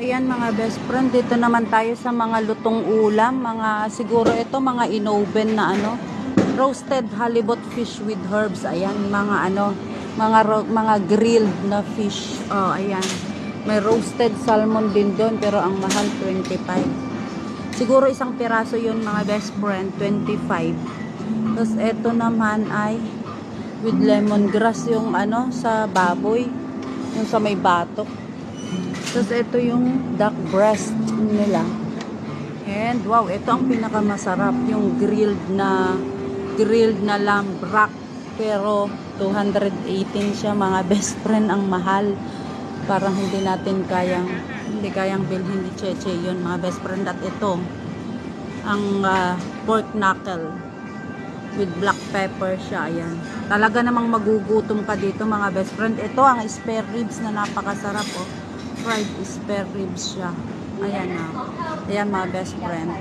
Ayan mga best friend, dito naman tayo sa mga lutong ulam, mga siguro ito mga inoven na roasted halibut fish with herbs. Ayan, mga mga grilled na fish. Oh, ayan. May roasted salmon din doon pero ang mahal 25. Siguro isang piraso 'yun mga best friend, 25. Tapos ito naman ay with lemongrass yung sa baboy, yung sa may batok. Tapos ito yung duck breast nila. And wow, ito ang pinakamasarap, yung grilled na lamb rack. Pero 218 siya mga best friend, ang mahal. Parang hindi kayang bilhin ni Cheche yun mga best friend. At ito, ang pork knuckle with black pepper siya. Ayan. Talaga namang magugutom ka dito mga best friend. Ito ang spare ribs na napakasarap fried spare ribs siya. Ayan na. Ayan mga best friend.